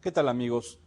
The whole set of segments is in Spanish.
¿Qué tal, amigos?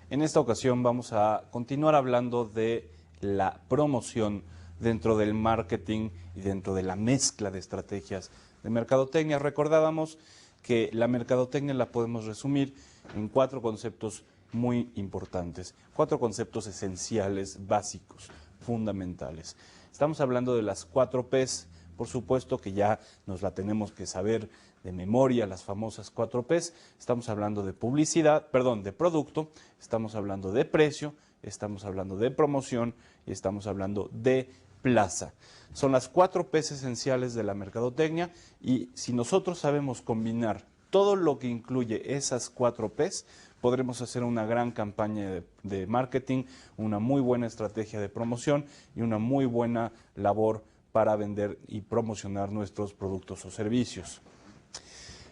En esta ocasión vamos a continuar hablando de la promoción dentro del marketing y dentro de la mezcla de estrategias de mercadotecnia. Recordábamos que la mercadotecnia la podemos resumir en 4 conceptos muy importantes, 4 conceptos esenciales, básicos, fundamentales. Estamos hablando de las 4 P's, por supuesto que ya nos la tenemos que saber de memoria, las famosas 4 P's. Estamos hablando de publicidad, perdón, de producto, estamos hablando de precio, estamos hablando de promoción y estamos hablando de plaza. Son las 4 P's esenciales de la mercadotecnia y si nosotros sabemos combinar todo lo que incluye esas 4 P's, podremos hacer una gran campaña de marketing, una muy buena estrategia de promoción y una muy buena labor para vender y promocionar nuestros productos o servicios.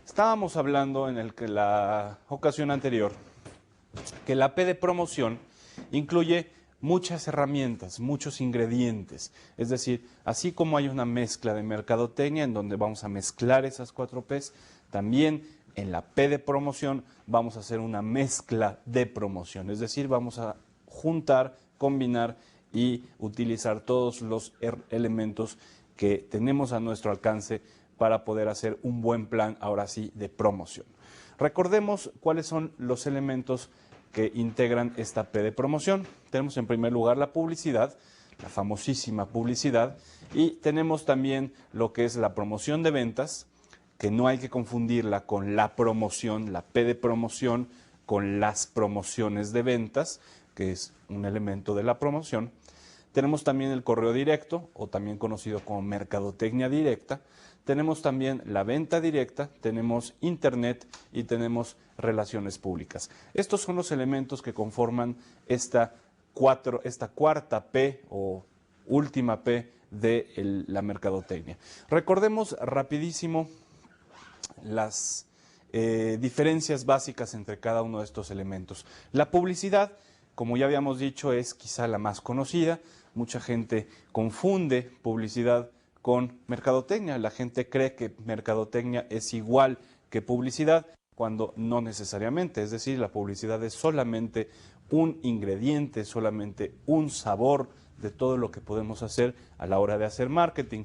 Estábamos hablando en la ocasión anterior que la P de promoción incluye muchas herramientas, muchos ingredientes. Es decir, así como hay una mezcla de mercadotecnia en donde vamos a mezclar esas 4 P's, también en la P de promoción vamos a hacer una mezcla de promoción. Es decir, vamos a juntar, combinar y utilizar todos los elementos que tenemos a nuestro alcance para poder hacer un buen plan, ahora sí, de promoción. Recordemos cuáles son los elementos que integran esta P de promoción. Tenemos en primer lugar la publicidad, la famosísima publicidad, y tenemos también lo que es la promoción de ventas, que no hay que confundirla con la promoción, la P de promoción, con las promociones de ventas, que es un elemento de la promoción. Tenemos también el correo directo, o también conocido como mercadotecnia directa. Tenemos también la venta directa, tenemos internet y tenemos relaciones públicas. Estos son los elementos que conforman esta cuarta P o última P de la mercadotecnia. Recordemos rapidísimo las diferencias básicas entre cada uno de estos elementos. La publicidad, como ya habíamos dicho, es quizá la más conocida. Mucha gente confunde publicidad con mercadotecnia. La gente cree que mercadotecnia es igual que publicidad, cuando no necesariamente. Es decir, la publicidad es solamente un ingrediente, solamente un sabor de todo lo que podemos hacer a la hora de hacer marketing.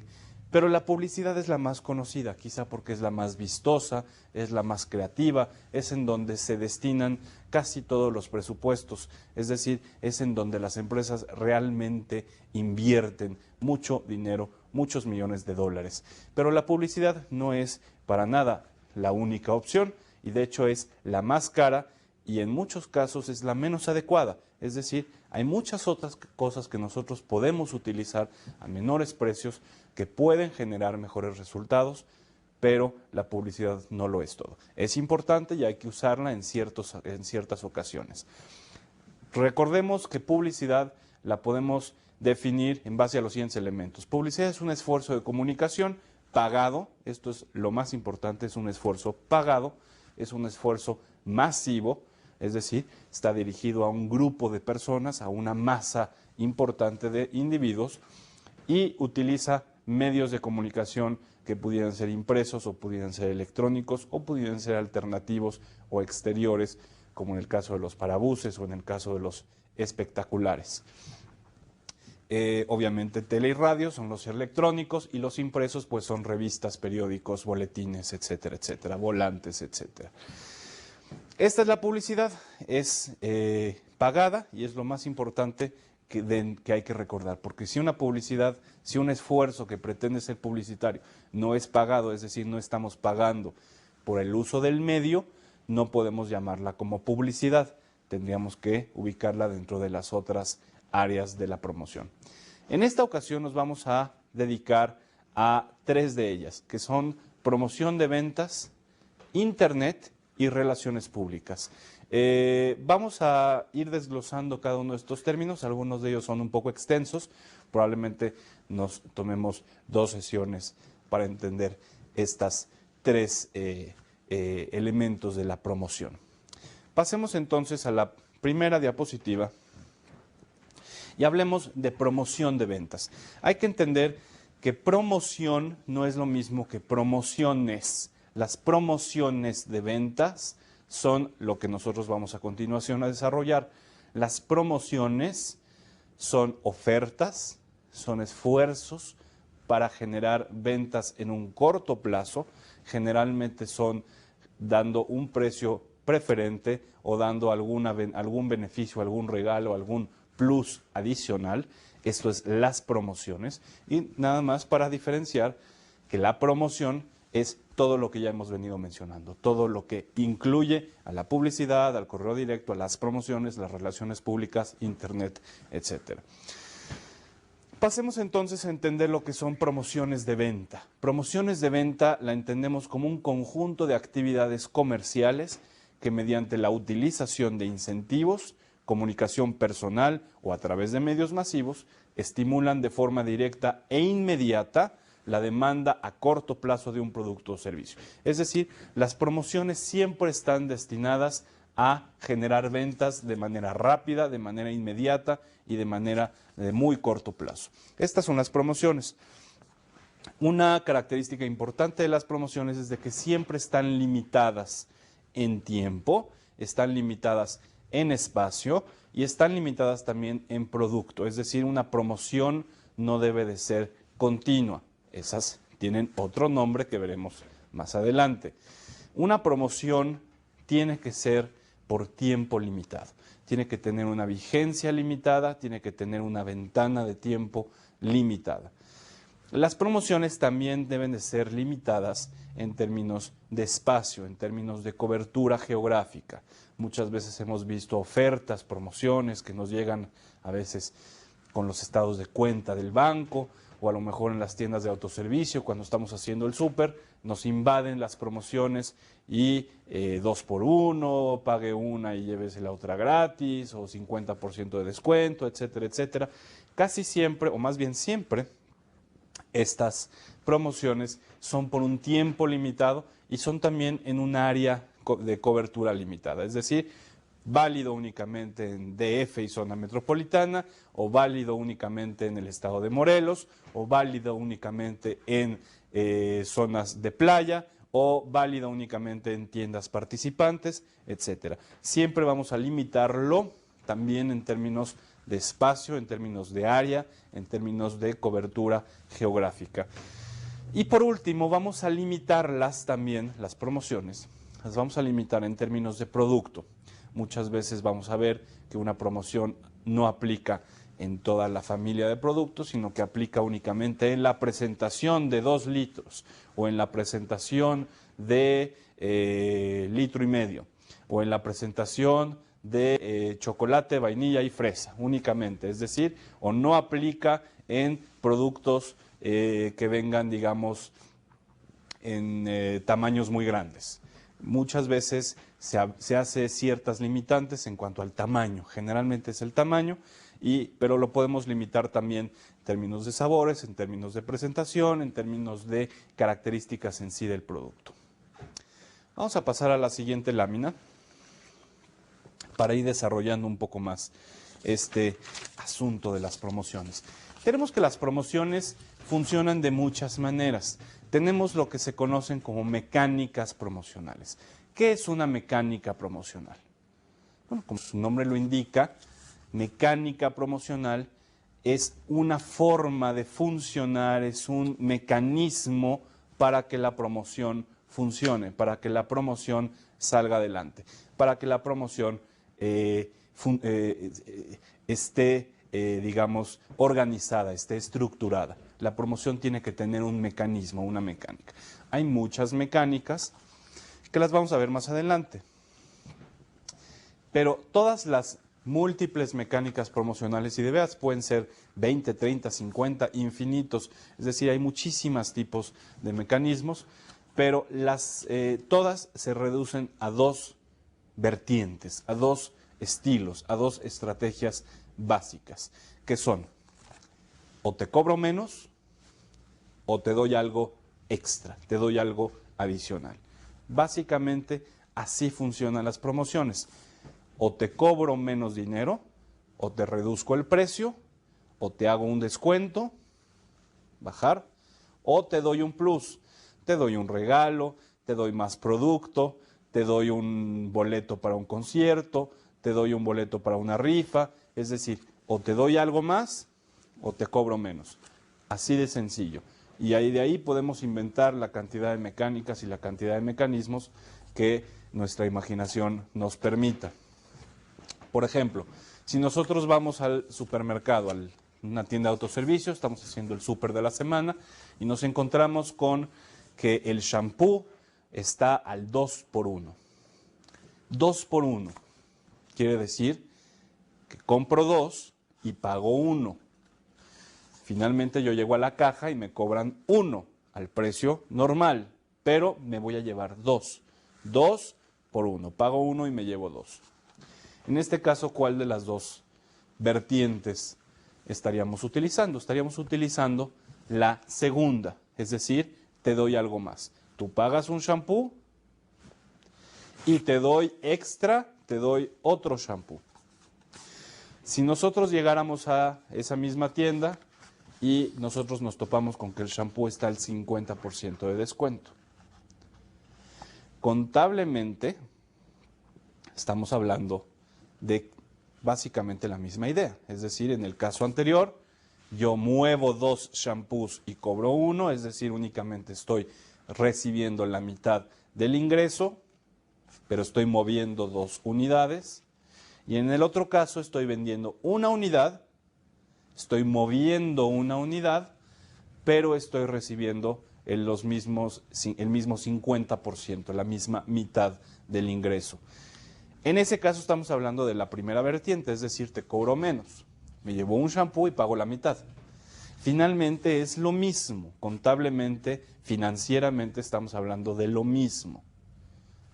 Pero la publicidad es la más conocida, quizá porque es la más vistosa, es la más creativa, es en donde se destinan casi todos los presupuestos, es decir, es en donde las empresas realmente invierten mucho dinero, muchos millones de dólares. Pero la publicidad no es para nada la única opción y de hecho es la más cara y en muchos casos es la menos adecuada. Es decir, hay muchas otras cosas que nosotros podemos utilizar a menores precios que pueden generar mejores resultados, pero la publicidad no lo es todo. Es importante y hay que usarla en ciertas ocasiones. Recordemos que publicidad la podemos definir en base a los siguientes elementos. Publicidad es un esfuerzo de comunicación pagado, esto es lo más importante, es un esfuerzo pagado, es un esfuerzo masivo, es decir, está dirigido a un grupo de personas, a una masa importante de individuos y utiliza medios de comunicación que pudieran ser impresos o pudieran ser electrónicos o pudieran ser alternativos o exteriores, como en el caso de los parabuses o en el caso de los espectaculares. Obviamente tele y radio son los electrónicos y los impresos pues son revistas, periódicos, boletines, etcétera, etcétera, volantes, etcétera. Esta es la publicidad, es pagada y es lo más importante que hay que recordar, porque si una publicidad, si un esfuerzo que pretende ser publicitario no es pagado, es decir, no estamos pagando por el uso del medio, no podemos llamarla como publicidad, tendríamos que ubicarla dentro de las otras áreas de la promoción. En esta ocasión nos vamos a dedicar a 3 de ellas, que son promoción de ventas, internet y relaciones públicas. Vamos a ir desglosando cada uno de estos términos, algunos de ellos son un poco extensos, probablemente nos tomemos 2 sesiones para entender estas 3 elementos de la promoción. Pasemos entonces a la primera diapositiva y hablemos de promoción de ventas. Hay que entender que promoción no es lo mismo que promociones. Las promociones de ventas son lo que nosotros vamos a continuación a desarrollar. Las promociones son ofertas, son esfuerzos para generar ventas en un corto plazo, generalmente son dando un precio preferente o dando algún beneficio, algún regalo, algún plus adicional. Esto es las promociones. Y nada más para diferenciar que la promoción es todo lo que ya hemos venido mencionando, todo lo que incluye a la publicidad, al correo directo, a las promociones, las relaciones públicas, internet, etcétera. Pasemos entonces a entender lo que son promociones de venta. Promociones de venta la entendemos como un conjunto de actividades comerciales que mediante la utilización de incentivos, comunicación personal o a través de medios masivos, estimulan de forma directa e inmediata la demanda a corto plazo de un producto o servicio. Es decir, las promociones siempre están destinadas a generar ventas de manera rápida, de manera inmediata y de manera de muy corto plazo. Estas son las promociones. Una característica importante de las promociones es de que siempre están limitadas en tiempo, están limitadas en espacio y están limitadas también en producto. Es decir, una promoción no debe de ser continua. Esas tienen otro nombre que veremos más adelante. Una promoción tiene que ser por tiempo limitado. Tiene que tener una vigencia limitada, tiene que tener una ventana de tiempo limitada. Las promociones también deben de ser limitadas en términos de espacio, en términos de cobertura geográfica. Muchas veces hemos visto ofertas, promociones que nos llegan a veces con los estados de cuenta del banco o a lo mejor en las tiendas de autoservicio cuando estamos haciendo el súper, nos invaden las promociones y 2x1, pague una y llévese la otra gratis o 50% de descuento, etcétera, etcétera. Casi siempre, o más bien siempre, estas promociones son por un tiempo limitado y son también en un área de cobertura limitada, es decir, válido únicamente en DF y zona metropolitana, o válido únicamente en el estado de Morelos, o válido únicamente en zonas de playa, o válido únicamente en tiendas participantes, etcétera. Siempre vamos a limitarlo también en términos de espacio, en términos de área, en términos de cobertura geográfica. Y por último, vamos a limitarlas también, las promociones, las vamos a limitar en términos de producto. Muchas veces vamos a ver que una promoción no aplica en toda la familia de productos, sino que aplica únicamente en la presentación de 2 litros o en la presentación de 1,5 litros o en la presentación de chocolate, vainilla y fresa únicamente, es decir, o no aplica en productos que vengan, digamos, en tamaños muy grandes. Muchas veces se hace ciertas limitantes en cuanto al tamaño, generalmente es el tamaño, pero lo podemos limitar también en términos de sabores, en términos de presentación, en términos de características en sí del producto. Vamos a pasar a la siguiente lámina para ir desarrollando un poco más este asunto de las promociones. Tenemos que las promociones funcionan de muchas maneras. Tenemos lo que se conocen como mecánicas promocionales. ¿Qué es una mecánica promocional? Bueno, como su nombre lo indica, mecánica promocional es una forma de funcionar, es un mecanismo para que la promoción funcione, para que la promoción salga adelante, para que la promoción esté, digamos, organizada, esté estructurada. La promoción tiene que tener un mecanismo, una mecánica. Hay muchas mecánicas que las vamos a ver más adelante. Pero todas las múltiples mecánicas promocionales, y de veras pueden ser 20, 30, 50, infinitos, es decir, hay muchísimos tipos de mecanismos, pero todas se reducen a 2 vertientes, a 2 estilos, a 2 estrategias básicas, que son o te cobro menos o te doy algo extra, te doy algo adicional. Básicamente así funcionan las promociones. O te cobro menos dinero, o te reduzco el precio, o te hago un descuento, bajar, o te doy un plus, te doy un regalo, te doy más producto, te doy un boleto para un concierto, te doy un boleto para una rifa, es decir, o te doy algo más o te cobro menos. Así de sencillo. Y ahí de ahí podemos inventar la cantidad de mecánicas y la cantidad de mecanismos que nuestra imaginación nos permita. Por ejemplo, si nosotros vamos al supermercado, a una tienda de autoservicio, estamos haciendo el súper de la semana y nos encontramos con que el shampoo está al 2 por 1. 2 por 1 quiere decir que compro 2 y pago 1. Finalmente yo llego a la caja y me cobran 1 al precio normal, pero me voy a llevar 2. 2 por 1. Pago 1 y me llevo 2. En este caso, ¿cuál de las dos vertientes estaríamos utilizando? Estaríamos utilizando la segunda, es decir, te doy algo más. Tú pagas un shampoo y te doy extra, te doy otro shampoo. Si nosotros llegáramos a esa misma tienda y nosotros nos topamos con que el shampoo está al 50% de descuento, contablemente estamos hablando de básicamente la misma idea. Es decir, en el caso anterior, yo muevo 2 shampoos y cobro 1, es decir, únicamente estoy recibiendo la mitad del ingreso, pero estoy moviendo 2 unidades. Y en el otro caso estoy vendiendo una unidad, estoy moviendo una unidad, pero estoy recibiendo el mismo 50%, la misma mitad del ingreso. En ese caso estamos hablando de la primera vertiente, es decir, te cobro menos. Me llevo un shampoo y pago la mitad. Finalmente es lo mismo, contablemente, financieramente estamos hablando de lo mismo.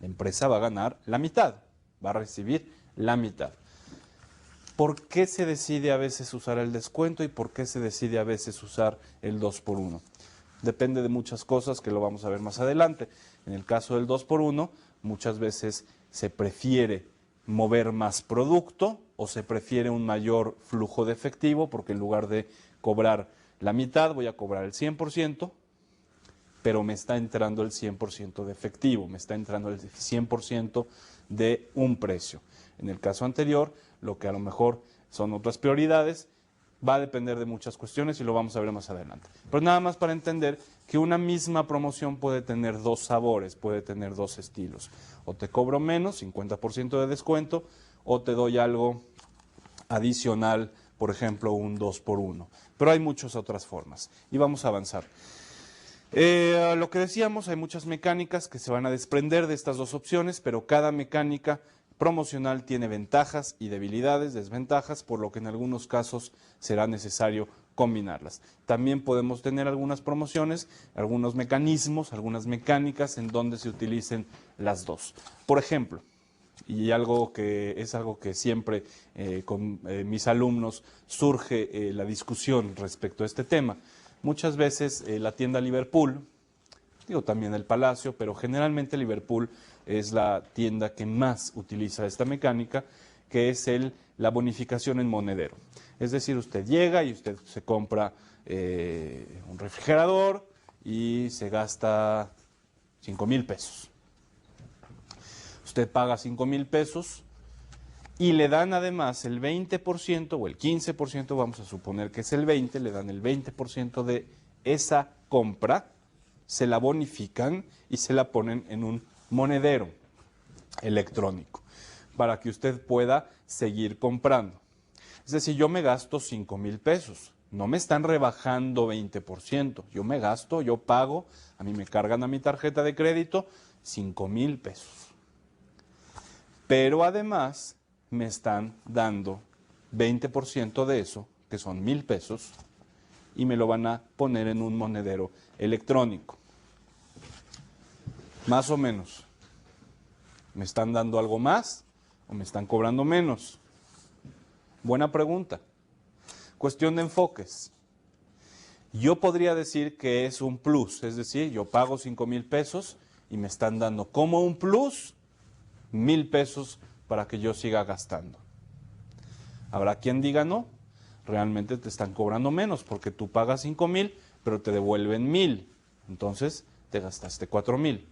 La empresa va a ganar la mitad, va a recibir la mitad. ¿Por qué se decide a veces usar el descuento y por qué se decide a veces usar el 2 por 1? Depende de muchas cosas que lo vamos a ver más adelante. En el caso del 2 por 1, muchas veces se prefiere mover más producto o se prefiere un mayor flujo de efectivo porque en lugar de cobrar la mitad voy a cobrar el 100%, pero me está entrando el 100% de efectivo, me está entrando el 100% de un precio. En el caso anterior, lo que a lo mejor son otras prioridades, va a depender de muchas cuestiones y lo vamos a ver más adelante. Pero nada más para entender que una misma promoción puede tener 2 sabores, puede tener 2 estilos. O te cobro menos, 50% de descuento, o te doy algo adicional, por ejemplo, un 2 por 1. Pero hay muchas otras formas y vamos a avanzar. Lo que decíamos, hay muchas mecánicas que se van a desprender de estas dos opciones, pero cada mecánica promocional tiene ventajas y debilidades, desventajas, por lo que en algunos casos será necesario combinarlas. También podemos tener algunas promociones, algunos mecanismos, algunas mecánicas en donde se utilicen las dos. Por ejemplo, y algo que siempre con mis alumnos surge la discusión respecto a este tema. Muchas veces la tienda Liverpool, digo también el Palacio, pero generalmente Liverpool es la tienda que más utiliza esta mecánica, que es la bonificación en monedero. Es decir, usted llega y usted se compra un refrigerador y se gasta 5,000 pesos. Usted paga 5,000 pesos y le dan además el 20% o el 15%, vamos a suponer que es el 20%, le dan el 20% de esa compra, se la bonifican y se la ponen en un monedero electrónico para que usted pueda seguir comprando. Es decir, yo me gasto 5,000 pesos, no me están rebajando 20%, yo pago, a mí me cargan a mi tarjeta de crédito 5,000 pesos. Pero además me están dando 20% de eso, que son 1,000 pesos, y me lo van a poner en un monedero electrónico. Más o menos. ¿Me están dando algo más o me están cobrando menos? Buena pregunta. Cuestión de enfoques. Yo podría decir que es un plus, es decir, yo pago 5,000 pesos y me están dando como un plus 1,000 pesos para que yo siga gastando. Habrá quien diga no, realmente te están cobrando menos porque tú pagas 5,000, pero te devuelven 1,000, entonces te gastaste 4,000.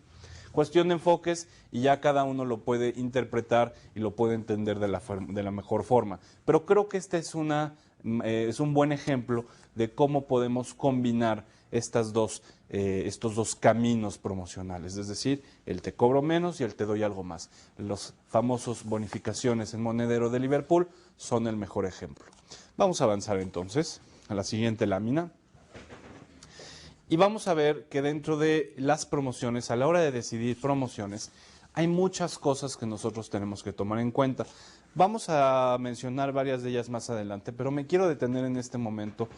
Cuestión de enfoques y ya cada uno lo puede interpretar y lo puede entender de la mejor forma. Pero creo que este es un buen ejemplo de cómo podemos combinar estos dos caminos promocionales, es decir, el te cobro menos y el te doy algo más. Los famosos bonificaciones en monedero de Liverpool son el mejor ejemplo. Vamos a avanzar entonces a la siguiente lámina. Y vamos a ver que dentro de las promociones, a la hora de decidir promociones, hay muchas cosas que nosotros tenemos que tomar en cuenta. Vamos a mencionar varias de ellas más adelante, pero me quiero detener en este momento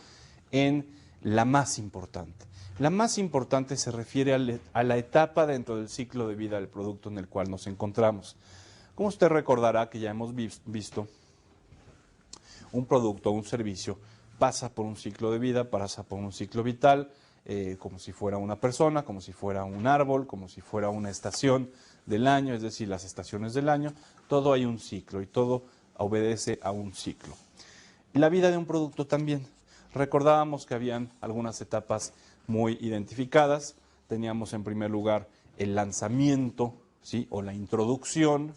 en la más importante. La más importante se refiere a la etapa dentro del ciclo de vida del producto en el cual nos encontramos. Como usted recordará que ya hemos visto, un producto o un servicio pasa por un ciclo de vida, pasa por un ciclo vital, como si fuera una persona, como si fuera un árbol, como si fuera una estación del año, es decir, las estaciones del año, todo hay un ciclo y todo obedece a un ciclo. La vida de un producto también. Recordábamos que habían algunas etapas muy identificadas. Teníamos en primer lugar el lanzamiento, ¿sí?, o la introducción,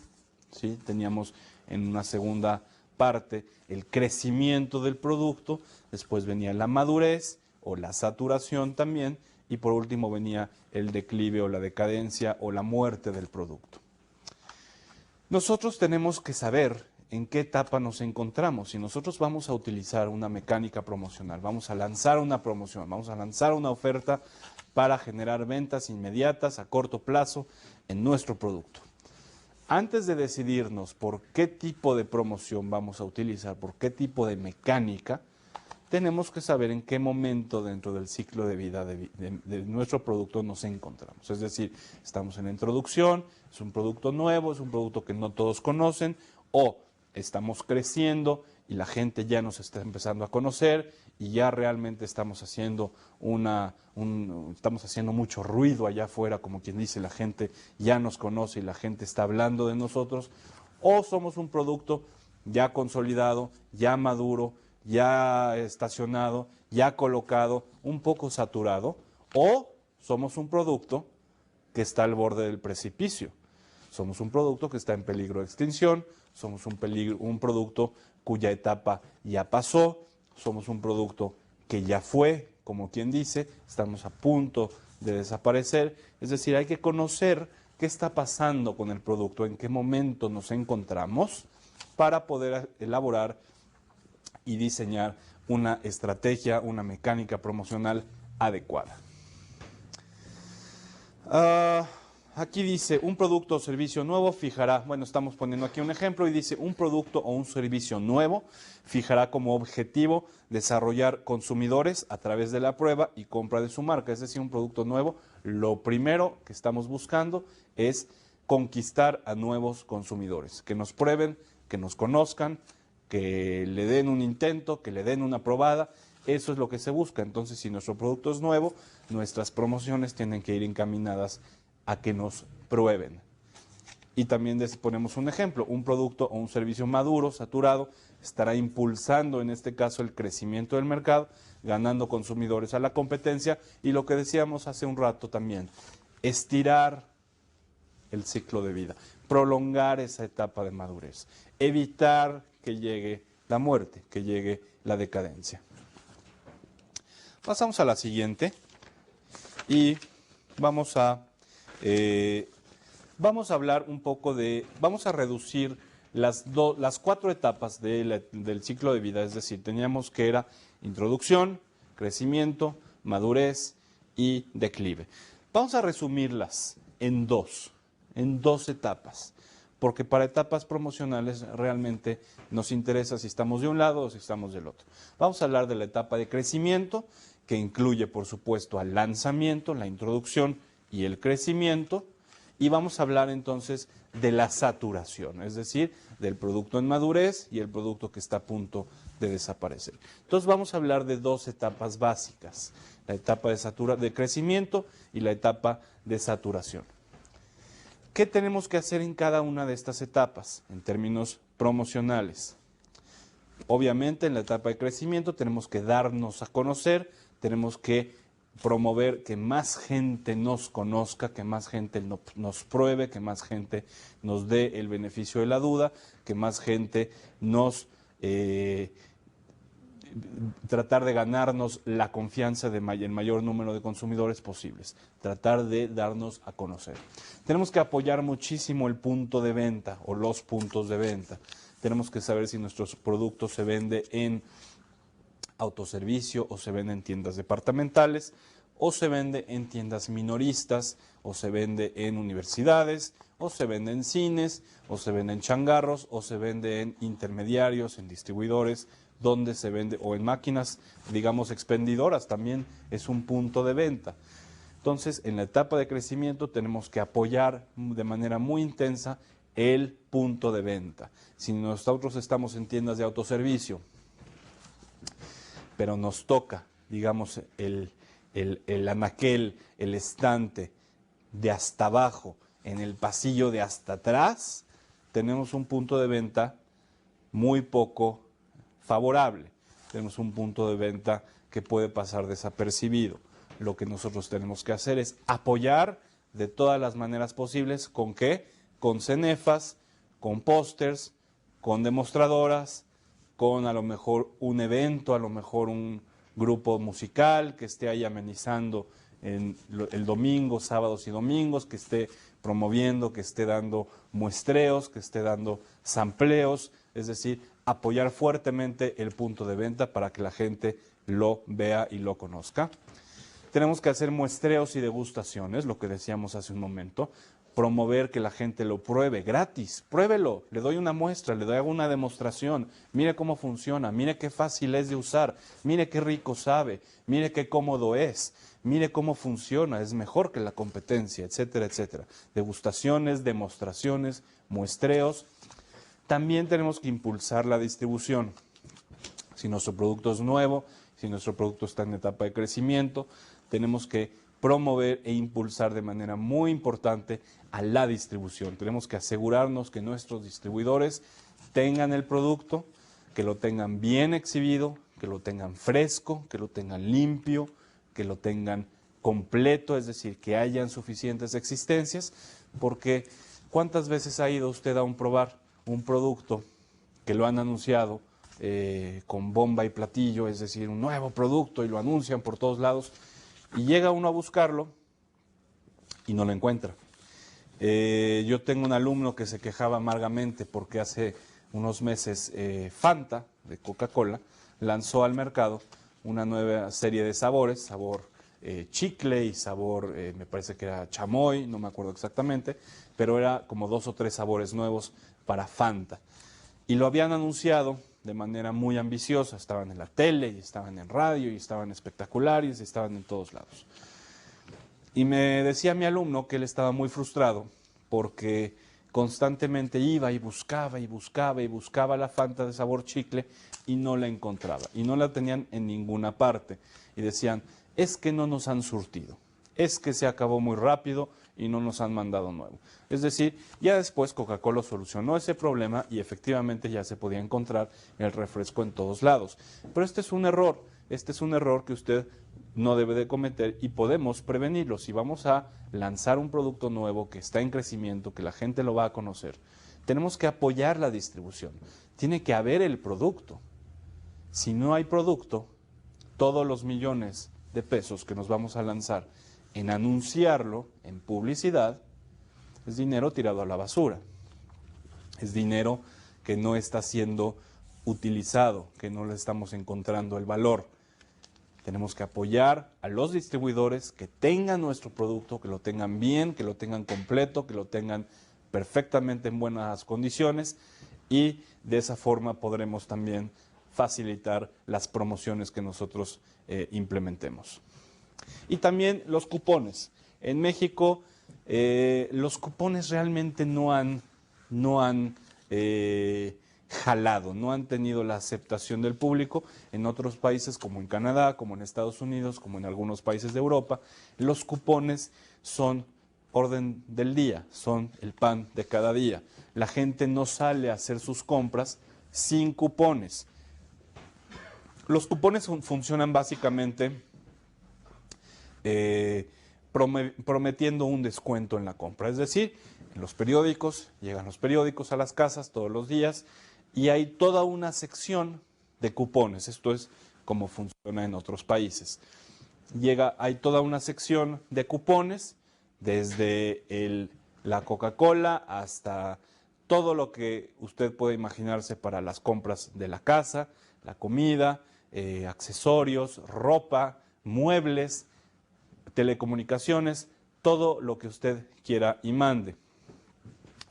¿sí? Teníamos en una segunda parte el crecimiento del producto, después venía la madurez o la saturación también, y por último venía el declive o la decadencia o la muerte del producto. Nosotros tenemos que saber en qué etapa nos encontramos. Si nosotros vamos a utilizar una mecánica promocional, vamos a lanzar una promoción, vamos a lanzar una oferta para generar ventas inmediatas a corto plazo en nuestro producto. Antes de decidirnos por qué tipo de promoción vamos a utilizar, por qué tipo de mecánica, tenemos que saber en qué momento dentro del ciclo de vida de nuestro producto nos encontramos. Es decir, estamos en la introducción, es un producto nuevo, es un producto que no todos conocen, o estamos creciendo y la gente ya nos está empezando a conocer y ya realmente estamos haciendo mucho ruido allá afuera, como quien dice, la gente ya nos conoce y la gente está hablando de nosotros, o somos un producto ya consolidado, ya maduro, ya estacionado, ya colocado, un poco saturado, o somos un producto que está al borde del precipicio. Somos un producto que está en peligro de extinción, somos un producto cuya etapa ya pasó, somos un producto que ya fue, como quien dice, estamos a punto de desaparecer. Es decir, hay que conocer qué está pasando con el producto, en qué momento nos encontramos para poder elaborar y diseñar una estrategia, una mecánica promocional adecuada. Aquí dice, un producto o servicio nuevo fijará, bueno, estamos poniendo aquí un ejemplo y dice, un producto o un servicio nuevo fijará como objetivo desarrollar consumidores a través de la prueba y compra de su marca. Es decir, un producto nuevo, lo primero que estamos buscando es conquistar a nuevos consumidores, que nos prueben, que nos conozcan, que le den un intento, que le den una probada. Eso es lo que se busca. Entonces, si nuestro producto es nuevo, nuestras promociones tienen que ir encaminadas a que nos prueben. Y también ponemos un ejemplo, un producto o un servicio maduro, saturado, estará impulsando en este caso el crecimiento del mercado, ganando consumidores a la competencia y lo que decíamos hace un rato también, estirar el ciclo de vida, prolongar esa etapa de madurez, evitar que llegue la muerte, que llegue la decadencia. Pasamos a la siguiente y vamos a hablar un poco vamos a reducir las 4 etapas del ciclo de vida, es decir, teníamos que era introducción, crecimiento, madurez y declive. Vamos a resumirlas en dos etapas, porque para etapas promocionales realmente nos interesa si estamos de un lado o si estamos del otro. Vamos a hablar de la etapa de crecimiento, que incluye, por supuesto, al lanzamiento, la introducción y el crecimiento, y vamos a hablar entonces de la saturación, es decir, del producto en madurez y el producto que está a punto de desaparecer. Entonces vamos a hablar de 2 etapas básicas, la etapa de crecimiento y la etapa de saturación. ¿Qué tenemos que hacer en cada una de estas etapas en términos promocionales? Obviamente en la etapa de crecimiento tenemos que darnos a conocer, tenemos que promover que más gente nos conozca, que más gente nos pruebe, que más gente nos dé el beneficio de la duda, que más gente nos tratar de ganarnos la confianza de el mayor número de consumidores posibles, tratar de darnos a conocer. Tenemos que apoyar muchísimo el punto de venta o los puntos de venta. Tenemos que saber si nuestros productos se venden en autoservicio o se vende en tiendas departamentales o se vende en tiendas minoristas o se vende en universidades o se vende en cines o se vende en changarros o se vende en intermediarios, en distribuidores, donde se vende o en máquinas, digamos, expendidoras, también es un punto de venta. Entonces, en la etapa de crecimiento tenemos que apoyar de manera muy intensa el punto de venta. Si nosotros estamos en tiendas de autoservicio, pero nos toca, digamos, el anaquel, el estante de hasta abajo, en el pasillo de hasta atrás, tenemos un punto de venta muy poco favorable. Tenemos un punto de venta que puede pasar desapercibido. Lo que nosotros tenemos que hacer es apoyar de todas las maneras posibles. ¿Con qué? Con cenefas, con pósters, con demostradoras, con a lo mejor un evento, a lo mejor un grupo musical que esté ahí amenizando el domingo, sábados y domingos, que esté promoviendo, que esté dando muestreos, que esté dando sampleos, es decir, apoyar fuertemente el punto de venta para que la gente lo vea y lo conozca. Tenemos que hacer muestreos y degustaciones, lo que decíamos hace un momento, promover que la gente lo pruebe gratis, pruébelo, le doy una muestra, le doy una demostración, mire cómo funciona, mire qué fácil es de usar, mire qué rico sabe, mire qué cómodo es, mire cómo funciona, es mejor que la competencia, etcétera, etcétera. Degustaciones, demostraciones, muestreos. También tenemos que impulsar la distribución. Si nuestro producto es nuevo, si nuestro producto está en etapa de crecimiento, tenemos que promover e impulsar de manera muy importante a la distribución. Tenemos que asegurarnos que nuestros distribuidores tengan el producto, que lo tengan bien exhibido, que lo tengan fresco, que lo tengan limpio, que lo tengan completo, es decir, que hayan suficientes existencias, porque ¿cuántas veces ha ido usted a probar un producto que lo han anunciado con bomba y platillo, es decir, un nuevo producto y lo anuncian por todos lados, y llega uno a buscarlo y no lo encuentra? Yo tengo un alumno que se quejaba amargamente porque hace unos meses Fanta, de Coca-Cola, lanzó al mercado una nueva serie de sabores, sabor chicle y sabor, me parece que era chamoy, no me acuerdo exactamente, pero era como 2 o 3 sabores nuevos para Fanta. Y lo habían anunciado de manera muy ambiciosa, estaban en la tele, y estaban en radio, y estaban espectaculares, y estaban en todos lados. Y me decía mi alumno que él estaba muy frustrado porque constantemente iba y buscaba y buscaba y buscaba la Fanta de sabor chicle y no la encontraba. Y no la tenían en ninguna parte. Y decían, es que no nos han surtido, es que se acabó muy rápido y no nos han mandado nuevo. Es decir, ya después Coca-Cola solucionó ese problema y efectivamente ya se podía encontrar el refresco en todos lados. Pero este es un error que usted no debe de cometer y podemos prevenirlo. Si vamos a lanzar un producto nuevo que está en crecimiento, que la gente lo va a conocer, tenemos que apoyar la distribución. Tiene que haber el producto. Si no hay producto, todos los millones de pesos que nos vamos a lanzar en anunciarlo, en publicidad, es dinero tirado a la basura. Es dinero que no está siendo utilizado, que no le estamos encontrando el valor. Tenemos que apoyar a los distribuidores que tengan nuestro producto, que lo tengan bien, que lo tengan completo, que lo tengan perfectamente en buenas condiciones y de esa forma podremos también facilitar las promociones que nosotros implementemos. Y también los cupones. En México los cupones realmente no han jalado, no han tenido la aceptación del público. En otros países como en Canadá, como en Estados Unidos, como en algunos países de Europa, los cupones son orden del día, son el pan de cada día. La gente no sale a hacer sus compras sin cupones. Los cupones funcionan básicamente prometiendo un descuento en la compra. Es decir, en los periódicos, llegan los periódicos a las casas todos los días y hay toda una sección de cupones. Esto es como funciona en otros países. Hay toda una sección de cupones, desde la Coca-Cola hasta todo lo que usted puede imaginarse para las compras de la casa, la comida, accesorios, ropa, muebles, telecomunicaciones, todo lo que usted quiera y mande.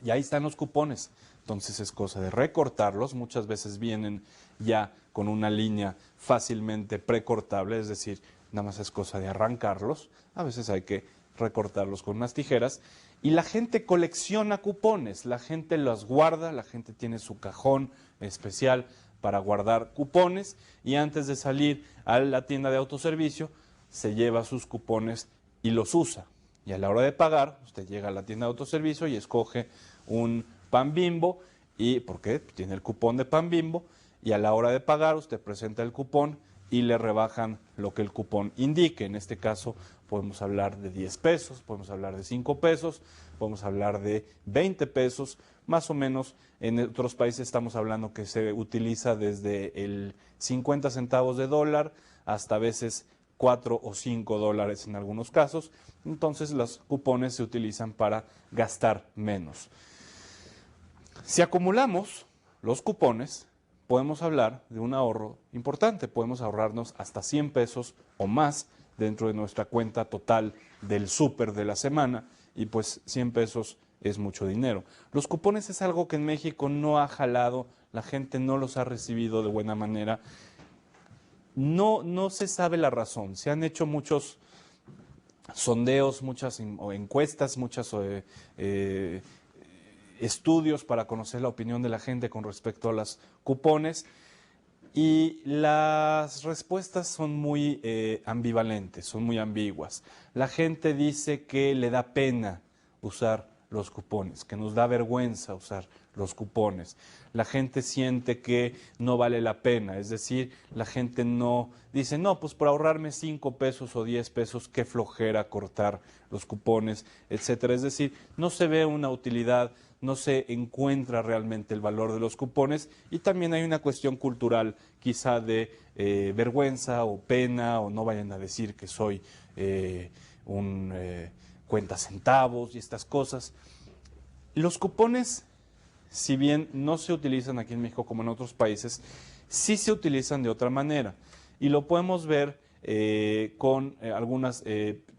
Y ahí están los cupones. Entonces es cosa de recortarlos. Muchas veces vienen ya con una línea fácilmente precortable, es decir, nada más es cosa de arrancarlos. A veces hay que recortarlos con unas tijeras. Y la gente colecciona cupones, la gente los guarda, la gente tiene su cajón especial para guardar cupones y antes de salir a la tienda de autoservicio se lleva sus cupones y los usa. Y a la hora de pagar, usted llega a la tienda de autoservicio y escoge un pan Bimbo, y porque tiene el cupón de pan Bimbo, y a la hora de pagar usted presenta el cupón y le rebajan lo que el cupón indique. En este caso podemos hablar de 10 pesos, podemos hablar de 5 pesos, podemos hablar de 20 pesos, más o menos. En otros países estamos hablando que se utiliza desde el 50 centavos de dólar hasta a veces 4 o 5 dólares en algunos casos. Entonces los cupones se utilizan para gastar menos. Si acumulamos los cupones, podemos hablar de un ahorro importante. Podemos ahorrarnos hasta 100 pesos o más dentro de nuestra cuenta total del súper de la semana, y pues 100 pesos es mucho dinero. Los cupones es algo que en México no ha jalado, la gente no los ha recibido de buena manera. No se sabe la razón. Se han hecho muchos sondeos, muchas encuestas, muchos estudios para conocer la opinión de la gente con respecto a los cupones, y las respuestas son muy ambivalentes, son muy ambiguas. La gente dice que le da pena usar los cupones, que nos da vergüenza usar los cupones. La gente siente que no vale la pena, es decir, la gente no dice, no, pues por ahorrarme 5 pesos o 10 pesos, qué flojera cortar los cupones, etcétera. Es decir, no se ve una utilidad, no se encuentra realmente el valor de los cupones, y también hay una cuestión cultural, quizá de vergüenza o pena, o no vayan a decir que soy un cuentacentavos y estas cosas. Los cupones, si bien no se utilizan aquí en México como en otros países, sí se utilizan de otra manera, y lo podemos ver con algunas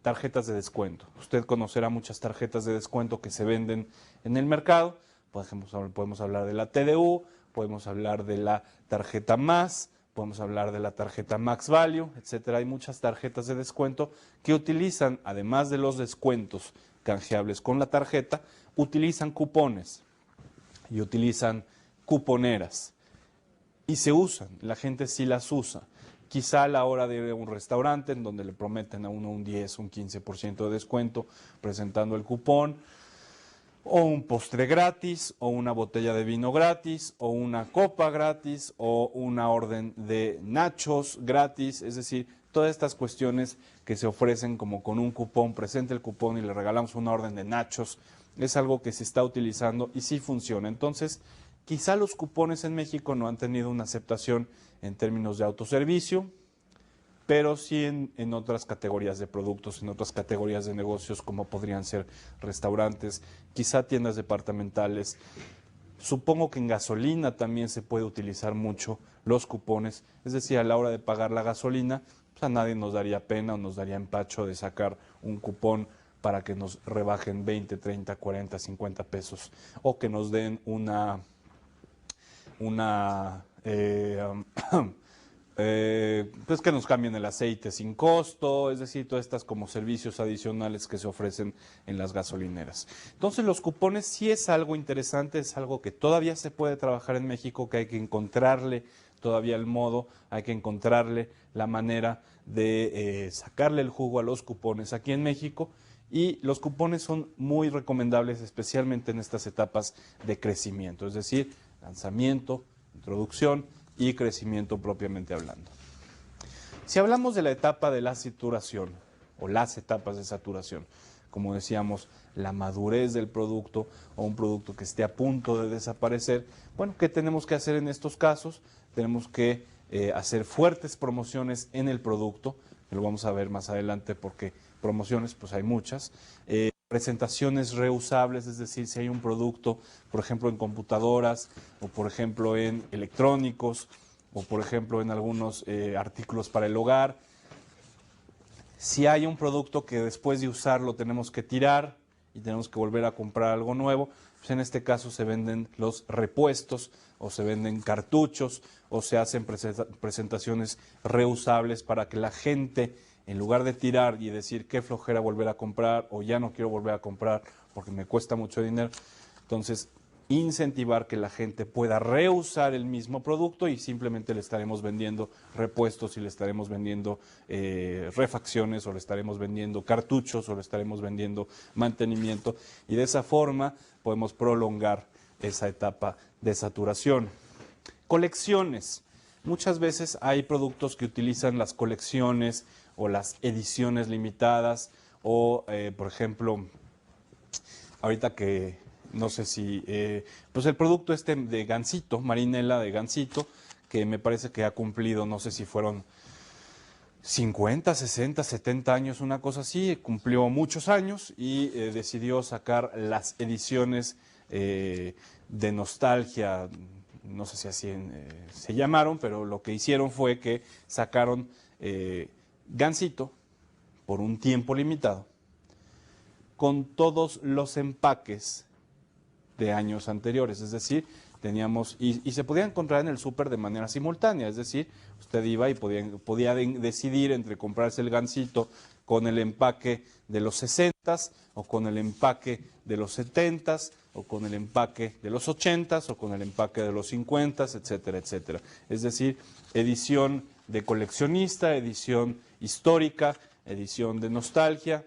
tarjetas de descuento. Usted conocerá muchas tarjetas de descuento que se venden en el mercado. Por ejemplo, podemos hablar de la TDU, podemos hablar de la tarjeta Más, podemos hablar de la tarjeta Max Value, etcétera. Hay muchas tarjetas de descuento que utilizan, además de los descuentos canjeables con la tarjeta, utilizan cupones y utilizan cuponeras. Y se usan, la gente sí las usa. Quizá a la hora de ir a un restaurante en donde le prometen a uno un 10, un 15% de descuento presentando el cupón, o un postre gratis, o una botella de vino gratis, o una copa gratis, o una orden de nachos gratis. Es decir, todas estas cuestiones que se ofrecen como con un cupón, presente el cupón y le regalamos una orden de nachos, es algo que se está utilizando y sí funciona. Entonces, quizá los cupones en México no han tenido una aceptación en términos de autoservicio, pero sí en otras categorías de productos, en otras categorías de negocios, como podrían ser restaurantes, quizá tiendas departamentales. Supongo que en gasolina también se puede utilizar mucho los cupones, es decir, a la hora de pagar la gasolina, pues a nadie nos daría pena o nos daría empacho de sacar un cupón para que nos rebajen 20, 30, 40, 50 pesos, o que nos den pues que nos cambien el aceite sin costo, es decir, todas estas como servicios adicionales que se ofrecen en las gasolineras. Entonces los cupones sí es algo interesante, es algo que todavía se puede trabajar en México, que hay que encontrarle todavía el modo, hay que encontrarle la manera de sacarle el jugo a los cupones aquí en México, y los cupones son muy recomendables, especialmente en estas etapas de crecimiento, es decir, lanzamiento, introducción y crecimiento propiamente hablando. Si hablamos de la etapa de la saturación, o las etapas de saturación. Como decíamos, la madurez del producto o un producto que esté a punto de desaparecer. Bueno, ¿qué tenemos que hacer en estos casos? Tenemos que hacer fuertes promociones en el producto, que lo vamos a ver más adelante porque promociones pues hay muchas. Presentaciones reusables, es decir, si hay un producto, por ejemplo, en computadoras o por ejemplo en electrónicos o por ejemplo en algunos artículos para el hogar. Si hay un producto que después de usarlo tenemos que tirar y tenemos que volver a comprar algo nuevo, pues en este caso se venden los repuestos o se venden cartuchos o se hacen presentaciones reusables para que la gente, en lugar de tirar y decir qué flojera volver a comprar o ya no quiero volver a comprar porque me cuesta mucho dinero, entonces incentivar que la gente pueda reusar el mismo producto y simplemente le estaremos vendiendo repuestos y le estaremos vendiendo refacciones o le estaremos vendiendo cartuchos o le estaremos vendiendo mantenimiento y de esa forma podemos prolongar esa etapa de saturación. Colecciones. Muchas veces hay productos que utilizan las colecciones o las ediciones limitadas o, por ejemplo, ahorita que no sé si, pues el producto este de Gansito, Marinela de Gansito, que me parece que ha cumplido, no sé si fueron 50, 60, 70 años, una cosa así, cumplió muchos años y decidió sacar las ediciones de nostalgia, no sé si así se llamaron, pero lo que hicieron fue que sacaron Gansito por un tiempo limitado con todos los empaques de años anteriores, es decir, teníamos, y se podía encontrar en el súper de manera simultánea, es decir, usted iba y podía decidir entre comprarse el Gansito con el empaque de los 60s, o con el empaque de los 70s, o con el empaque de los 80s, o con el empaque de los 50s, etcétera, etcétera. Es decir, edición de coleccionista, edición histórica, edición de nostalgia.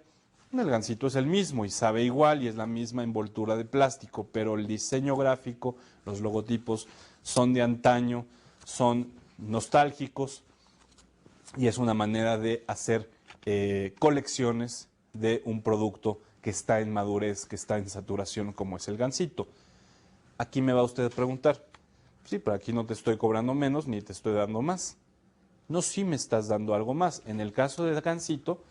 El Gansito es el mismo y sabe igual y es la misma envoltura de plástico, pero el diseño gráfico, los logotipos son de antaño, son nostálgicos y es una manera de hacer colecciones de un producto que está en madurez, que está en saturación, como es el Gansito. Aquí me va usted a preguntar, sí, pero aquí no te estoy cobrando menos ni te estoy dando más. No, sí me estás dando algo más. En el caso del Gansito,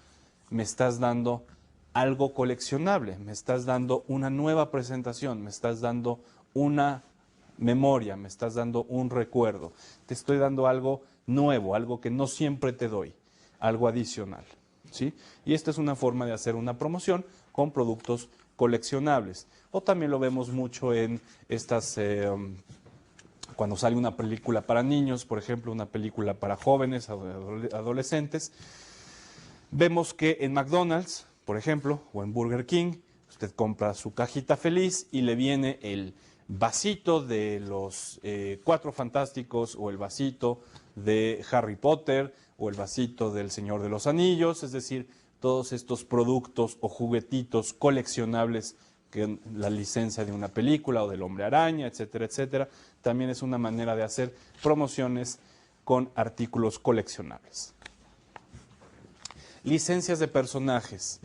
me estás dando algo coleccionable, me estás dando una nueva presentación, me estás dando una memoria, me estás dando un recuerdo, te estoy dando algo nuevo, algo que no siempre te doy, algo adicional, ¿sí? Y esta es una forma de hacer una promoción con productos coleccionables. O también lo vemos mucho en estas, cuando sale una película para niños, por ejemplo, una película para jóvenes, adolescentes, vemos que en McDonald's, por ejemplo, o en Burger King, usted compra su cajita feliz y le viene el vasito de los Cuatro Fantásticos o el vasito de Harry Potter o el vasito del Señor de los Anillos, es decir, todos estos productos o juguetitos coleccionables que la licencia de una película o del Hombre Araña, etcétera, etcétera, también es una manera de hacer promociones con artículos coleccionables. Licencias de personajes.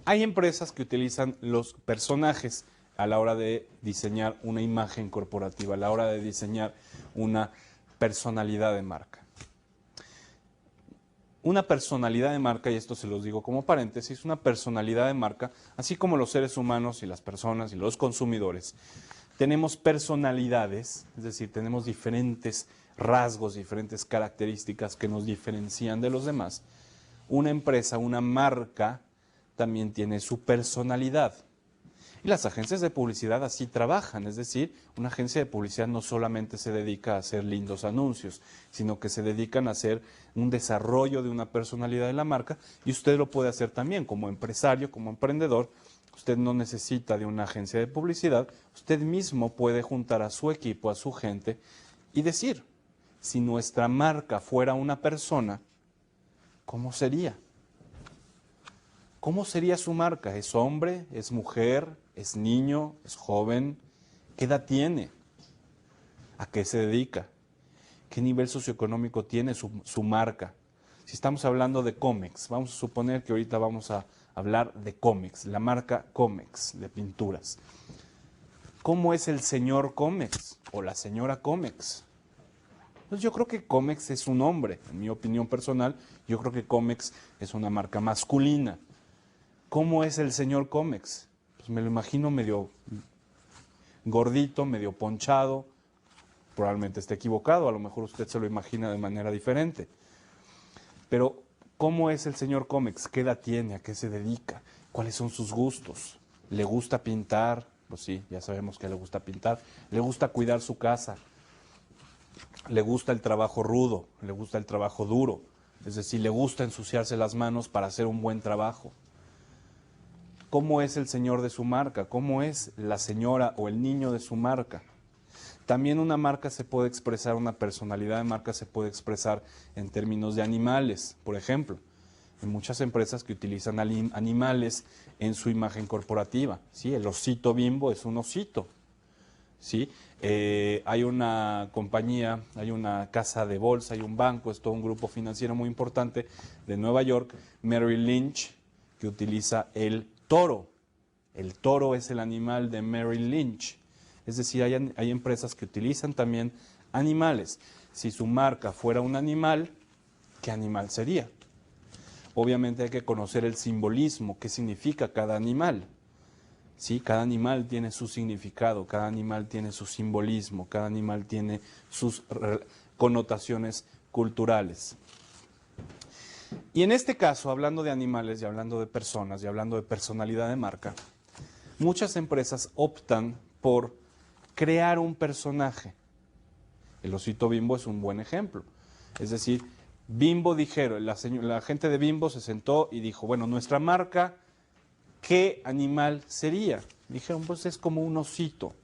Hay empresas que utilizan los personajes a la hora de diseñar una imagen corporativa, a la hora de diseñar una personalidad de marca. Una personalidad de marca, y esto se los digo como paréntesis, una personalidad de marca, así como los seres humanos y las personas y los consumidores, tenemos personalidades, es decir, tenemos diferentes rasgos, diferentes características que nos diferencian de los demás. Una empresa, una marca, también tiene su personalidad. Y las agencias de publicidad así trabajan, es decir, una agencia de publicidad no solamente se dedica a hacer lindos anuncios, sino que se dedican a hacer un desarrollo de una personalidad de la marca y usted lo puede hacer también como empresario, como emprendedor. Usted no necesita de una agencia de publicidad, usted mismo puede juntar a su equipo, a su gente y decir, si nuestra marca fuera una persona, ¿cómo sería? ¿Cómo sería su marca? ¿Es hombre? ¿Es mujer? ¿Es niño? ¿Es joven? ¿Qué edad tiene? ¿A qué se dedica? ¿Qué nivel socioeconómico tiene su marca? Si estamos hablando de Comex, vamos a suponer que ahorita vamos a hablar de Comex, la marca Comex de pinturas. ¿Cómo es el señor Comex o la señora Comex? Pues yo creo que Comex es un hombre, en mi opinión personal, yo creo que Comex es una marca masculina. ¿Cómo es el señor Comex? Pues me lo imagino medio gordito, medio ponchado, probablemente esté equivocado, a lo mejor usted se lo imagina de manera diferente. Pero, ¿cómo es el señor Comex? ¿Qué edad tiene? ¿A qué se dedica? ¿Cuáles son sus gustos? ¿Le gusta pintar? Pues sí, ya sabemos que le gusta pintar. ¿Le gusta cuidar su casa? ¿Le gusta el trabajo rudo? ¿Le gusta el trabajo duro? Es decir, ¿le gusta ensuciarse las manos para hacer un buen trabajo? ¿Cómo es el señor de su marca? ¿Cómo es la señora o el niño de su marca? También una marca se puede expresar, una personalidad de marca se puede expresar en términos de animales, por ejemplo. Hay muchas empresas que utilizan animales en su imagen corporativa. ¿Sí? El osito Bimbo es un osito. ¿Sí? Hay una compañía, hay una casa de bolsa, hay un banco, es todo un grupo financiero muy importante de Nueva York, Merrill Lynch, que utiliza el toro. El toro es el animal de Merrill Lynch. Es decir, hay empresas que utilizan también animales. Si su marca fuera un animal, ¿qué animal sería? Obviamente hay que conocer el simbolismo, qué significa cada animal. ¿Sí? Cada animal tiene su significado, cada animal tiene su simbolismo, cada animal tiene sus connotaciones culturales. Y en este caso, hablando de animales y hablando de personas y hablando de personalidad de marca, muchas empresas optan por crear un personaje. El osito Bimbo es un buen ejemplo. Es decir, Bimbo dijeron, la gente de Bimbo se sentó y dijo, bueno, nuestra marca, ¿qué animal sería? Dijeron, pues es como un osito,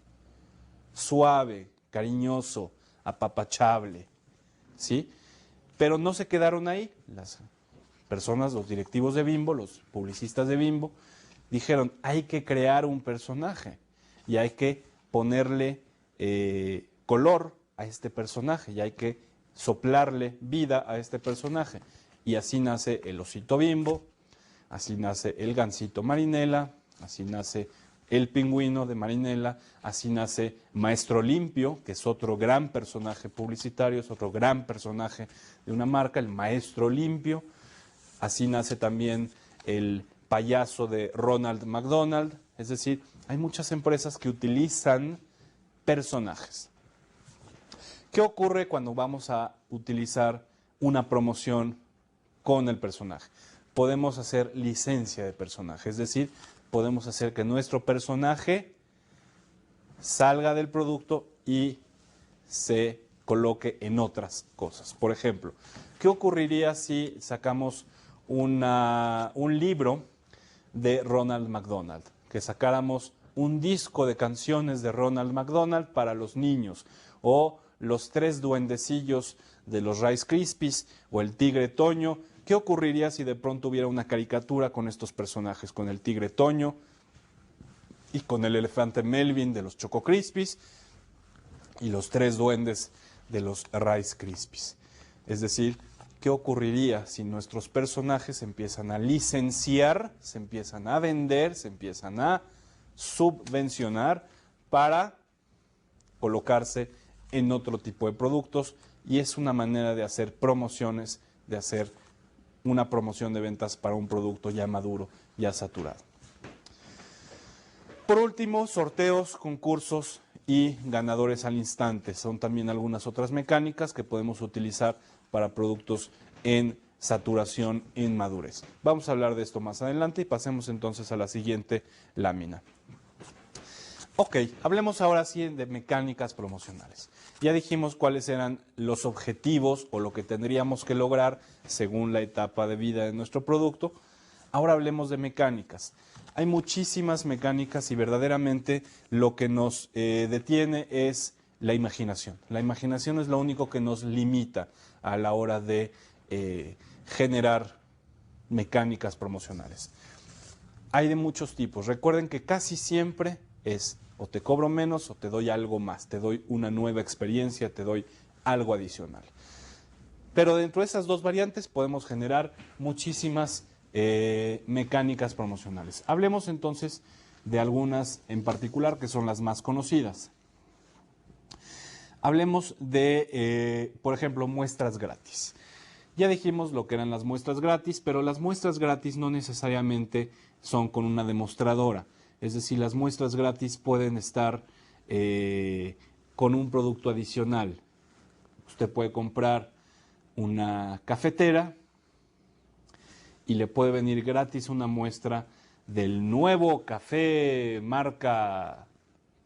suave, cariñoso, apapachable, ¿sí? Pero no se quedaron ahí. Las personas, los directivos de Bimbo, los publicistas de Bimbo, dijeron, hay que crear un personaje y hay que ponerle color a este personaje y hay que soplarle vida a este personaje. Y así nace el osito Bimbo, así nace el gansito Marinela, así nace el pingüino de Marinela, así nace Maestro Limpio, que es otro gran personaje publicitario, es otro gran personaje de una marca, el Maestro Limpio. Así nace también el payaso de Ronald McDonald. Es decir, hay muchas empresas que utilizan personajes. ¿Qué ocurre cuando vamos a utilizar una promoción con el personaje? Podemos hacer licencia de personaje, es decir, podemos hacer que nuestro personaje salga del producto y se coloque en otras cosas. Por ejemplo, ¿qué ocurriría si sacamos un libro de Ronald McDonald? Que sacáramos un disco de canciones de Ronald McDonald para los niños, o los 3 duendecillos de los Rice Krispies, o el tigre Toño. ¿Qué ocurriría si de pronto hubiera una caricatura con estos personajes, con el tigre Toño y con el elefante Melvin de los Choco Krispies y los 3 duendes de los Rice Krispies? Es decir, ¿qué ocurriría si nuestros personajes se empiezan a licenciar, se empiezan a vender, se empiezan a subvencionar para colocarse en otro tipo de productos? Y es una manera de hacer promociones, de hacer una promoción de ventas para un producto ya maduro, ya saturado. Por último, sorteos, concursos y ganadores al instante. Son también algunas otras mecánicas que podemos utilizar para productos en saturación, en madurez. Vamos a hablar de esto más adelante y pasemos entonces a la siguiente lámina. Ok, hablemos ahora sí de mecánicas promocionales. Ya dijimos cuáles eran los objetivos o lo que tendríamos que lograr según la etapa de vida de nuestro producto. Ahora hablemos de mecánicas. Hay muchísimas mecánicas y verdaderamente lo que nos detiene es la imaginación. La imaginación es lo único que nos limita a la hora de generar mecánicas promocionales. Hay de muchos tipos. Recuerden que casi siempre es o te cobro menos o te doy algo más, te doy una nueva experiencia, te doy algo adicional. Pero dentro de esas dos variantes podemos generar muchísimas mecánicas promocionales. Hablemos entonces de algunas en particular que son las más conocidas. Hablemos de, por ejemplo, muestras gratis. Ya dijimos lo que eran las muestras gratis, pero las muestras gratis no necesariamente son con una demostradora. Es decir, las muestras gratis pueden estar con un producto adicional. Usted puede comprar una cafetera y le puede venir gratis una muestra del nuevo café marca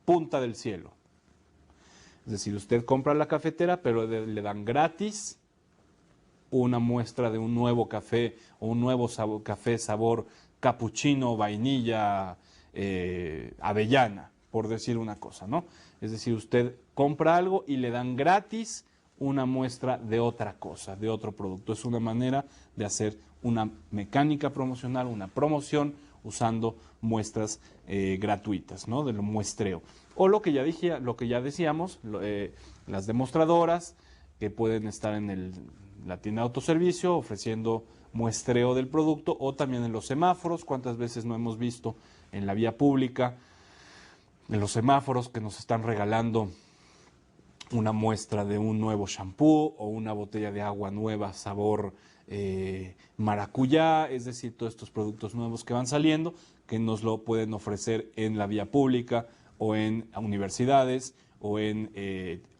Punta del Cielo. Es decir, usted compra la cafetera, pero le dan gratis una muestra de un nuevo café o un nuevo café sabor capuchino, vainilla, avellana, por decir una cosa, ¿no? Es decir, usted compra algo y le dan gratis una muestra de otra cosa, de otro producto. Es una manera de hacer una mecánica promocional, una promoción usando muestras gratuitas, ¿no? Del muestreo. O lo que ya decíamos, las demostradoras que pueden estar en la tienda de autoservicio ofreciendo muestreo del producto, o también en los semáforos. ¿Cuántas veces no hemos visto en la vía pública, en los semáforos, que nos están regalando una muestra de un nuevo shampoo o una botella de agua nueva sabor maracuyá? Es decir, todos estos productos nuevos que van saliendo, que nos lo pueden ofrecer en la vía pública o en universidades o en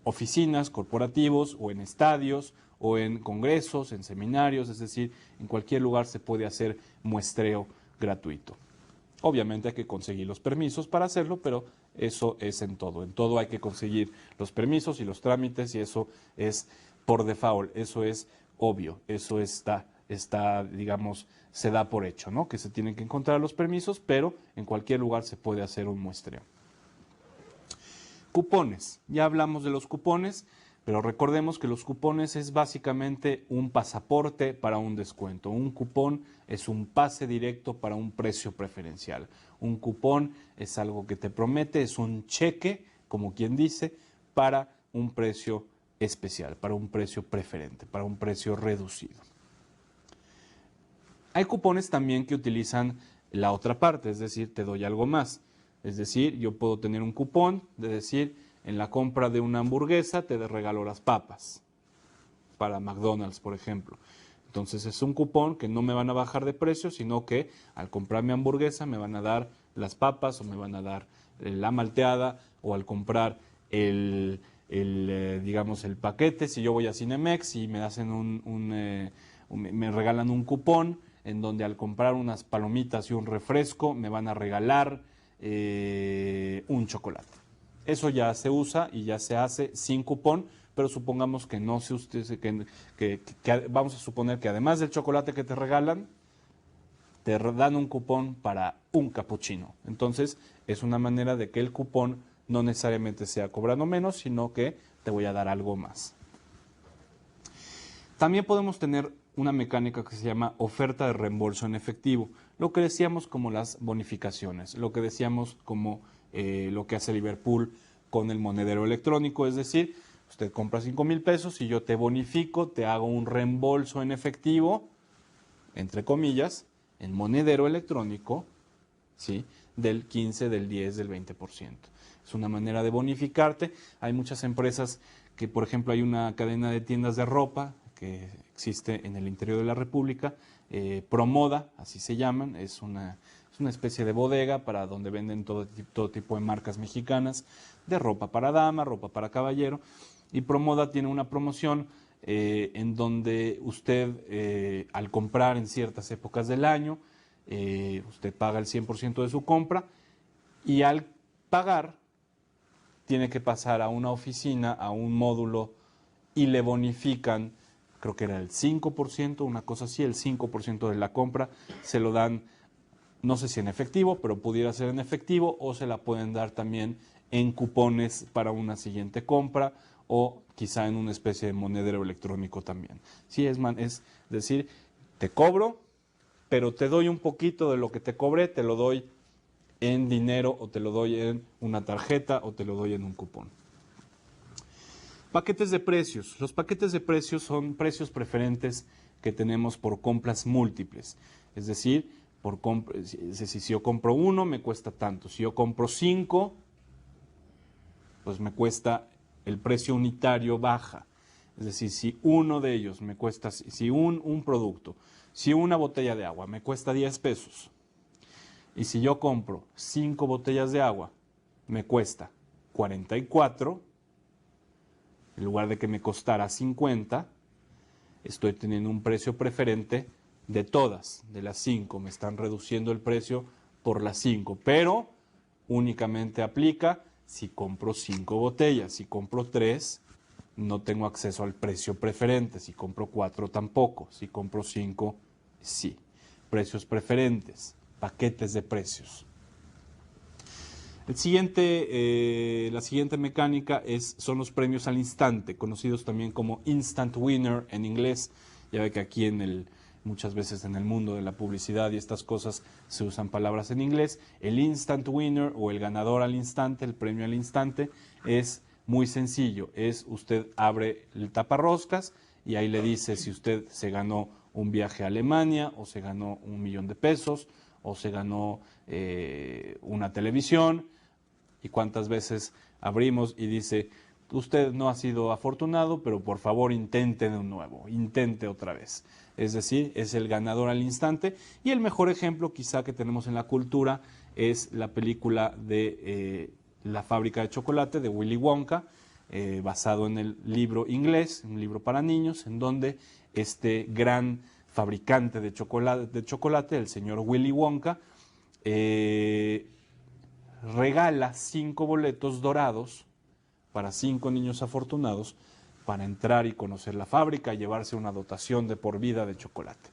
oficinas, corporativos, o en estadios o en congresos, en seminarios. Es decir, en cualquier lugar se puede hacer muestreo gratuito. Obviamente hay que conseguir los permisos para hacerlo, pero eso es en todo. En todo hay que conseguir los permisos y los trámites, y eso es por default, eso es obvio, eso está, digamos, se da por hecho, ¿no? Que se tienen que encontrar los permisos, pero en cualquier lugar se puede hacer un muestreo. Cupones. Ya hablamos de los cupones, pero recordemos que los cupones es básicamente un pasaporte para un descuento. Un cupón es un pase directo para un precio preferencial. Un cupón es algo que te promete, es un cheque, como quien dice, para un precio especial, para un precio preferente, para un precio reducido. Hay cupones también que utilizan la otra parte, es decir, te doy algo más. Es decir, yo puedo tener un cupón de decir, en la compra de una hamburguesa te regalo las papas, para McDonald's, por ejemplo. Entonces es un cupón que no me van a bajar de precio, sino que al comprar mi hamburguesa me van a dar las papas, o me van a dar la malteada, o al comprar digamos, el paquete. Si yo voy a Cinemex y me hacen me regalan un cupón en donde al comprar unas palomitas y un refresco me van a regalar un chocolate. Eso ya se usa y ya se hace sin cupón, pero supongamos que no se vamos a suponer que además del chocolate que te regalan, te dan un cupón para un capuchino. Entonces es una manera de que el cupón no necesariamente sea cobrando menos, sino que te voy a dar algo más. También podemos tener una mecánica que se llama oferta de reembolso en efectivo, lo que decíamos como las bonificaciones, lo que decíamos como lo que hace Liverpool con el monedero electrónico. Es decir, usted compra 5,000 pesos y yo te bonifico, te hago un reembolso en efectivo, entre comillas, en monedero electrónico, ¿sí?, del 15, del 10, del 20%. Es una manera de bonificarte. Hay muchas empresas que, por ejemplo, hay una cadena de tiendas de ropa que existe en el interior de la República, Promoda, así se llaman. Es una especie de bodega para donde venden todo tipo de marcas mexicanas, de ropa para dama, ropa para caballero. Y Promoda tiene una promoción en donde usted, al comprar en ciertas épocas del año, usted paga el 100% de su compra, y al pagar tiene que pasar a una oficina, a un módulo, y le bonifican, creo que era el 5%, una cosa así, el 5% de la compra se lo dan, no sé si en efectivo, pero pudiera ser en efectivo, o se la pueden dar también en cupones para una siguiente compra, o quizá en una especie de monedero electrónico también. Sí, es decir, te cobro, pero te doy un poquito de lo que te cobré, te lo doy en dinero, o te lo doy en una tarjeta, o te lo doy en un cupón. Paquetes de precios. Los paquetes de precios son precios preferentes que tenemos por compras múltiples. Es decir, si yo compro uno, me cuesta tanto. Si yo compro 5, pues me cuesta, el precio unitario baja. Es decir, si uno de ellos me cuesta, si un producto, si una botella de agua me cuesta 10 pesos, y si yo compro 5 botellas de agua, me cuesta 44, en lugar de que me costara 50, estoy teniendo un precio preferente de todas, de las 5. Me están reduciendo el precio por las 5, pero únicamente aplica si compro 5 botellas. Si compro 3, no tengo acceso al precio preferente. Si compro 4, tampoco. Si compro 5, sí. Precios preferentes, paquetes de precios. La siguiente mecánica son los premios al instante, conocidos también como instant winner en inglés. Ya ve que aquí muchas veces en el mundo de la publicidad y estas cosas se usan palabras en inglés. El instant winner o el ganador al instante, el premio al instante, es muy sencillo. Usted abre el taparroscas y ahí le dice si usted se ganó un viaje a Alemania, o se ganó 1,000,000 de pesos, o se ganó una televisión. Y cuántas veces abrimos y dice, usted no ha sido afortunado, pero por favor intente de nuevo, intente otra vez. Es decir, es el ganador al instante. Y el mejor ejemplo quizá que tenemos en la cultura es la película de La fábrica de chocolate de Willy Wonka, basado en el libro inglés, un libro para niños, en donde este gran fabricante de chocolate, el señor Willy Wonka, regala 5 boletos dorados para 5 niños afortunados para entrar y conocer la fábrica y llevarse una dotación de por vida de chocolate.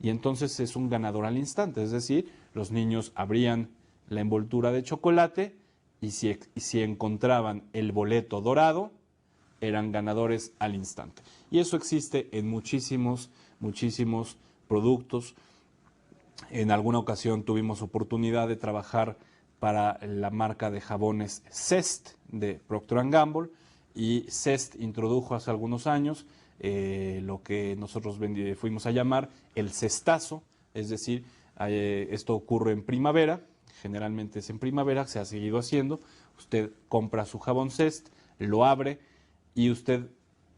Y entonces es un ganador al instante, es decir, los niños abrían la envoltura de chocolate y si encontraban el boleto dorado, eran ganadores al instante. Y eso existe en muchísimos productos. En alguna ocasión tuvimos oportunidad de trabajar para la marca de jabones Zest de Procter & Gamble, y Zest introdujo hace algunos años lo que nosotros fuimos a llamar el cestazo. Es decir, esto ocurre en primavera, generalmente es en primavera, se ha seguido haciendo. Usted compra su jabón Zest, lo abre y usted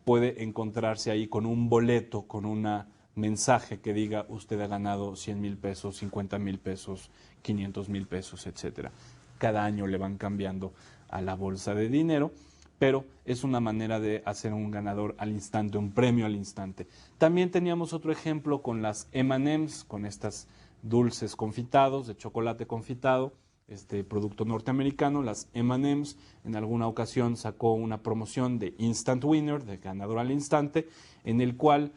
puede encontrarse ahí con un boleto, con un mensaje que diga usted ha ganado 100,000 pesos, 50,000 pesos, 500,000 pesos, etc. Cada año le van cambiando a la bolsa de dinero, pero es una manera de hacer un ganador al instante, un premio al instante. También teníamos otro ejemplo con las M&M's, con estas dulces confitados, de chocolate confitado, este producto norteamericano. Las M&M's en alguna ocasión sacó una promoción de Instant Winner, de ganador al instante, en el cual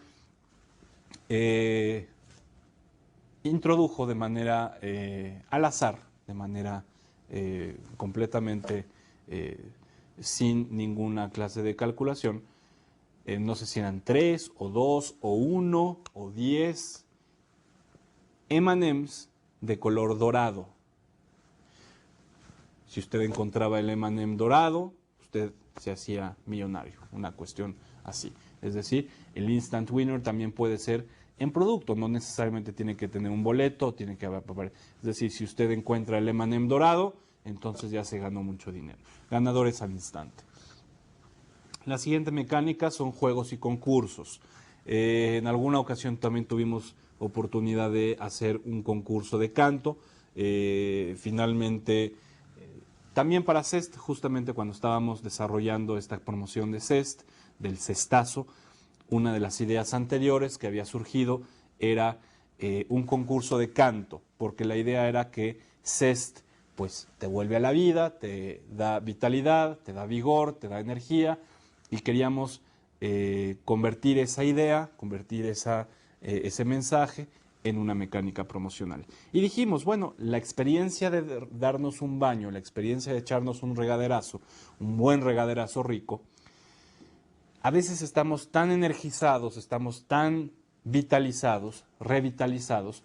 introdujo de manera al azar, de manera completamente sin ninguna clase de calculación, no sé si eran 3 o 2 o 1 o 10 M&M's de color dorado. Si usted encontraba el M&M dorado, usted se hacía millonario, una cuestión así. Es decir, el Instant Winner también puede ser en producto, no necesariamente tiene que tener un boleto, tiene que haber, es decir, si usted encuentra el M&M dorado, entonces ya se ganó mucho dinero. Ganadores al instante. La siguiente mecánica son juegos y concursos. En alguna ocasión también tuvimos oportunidad de hacer un concurso de canto. Finalmente, también para Zest, justamente cuando estábamos desarrollando esta promoción de Zest, del cestazo, una de las ideas anteriores que había surgido era un concurso de canto, porque la idea era que Zest pues te vuelve a la vida, te da vitalidad, te da vigor, te da energía, y queríamos convertir esa idea, convertir ese mensaje en una mecánica promocional. Y dijimos, bueno, la experiencia de darnos un baño, la experiencia de echarnos un regaderazo, un buen regaderazo rico, a veces estamos tan energizados, estamos tan vitalizados, revitalizados,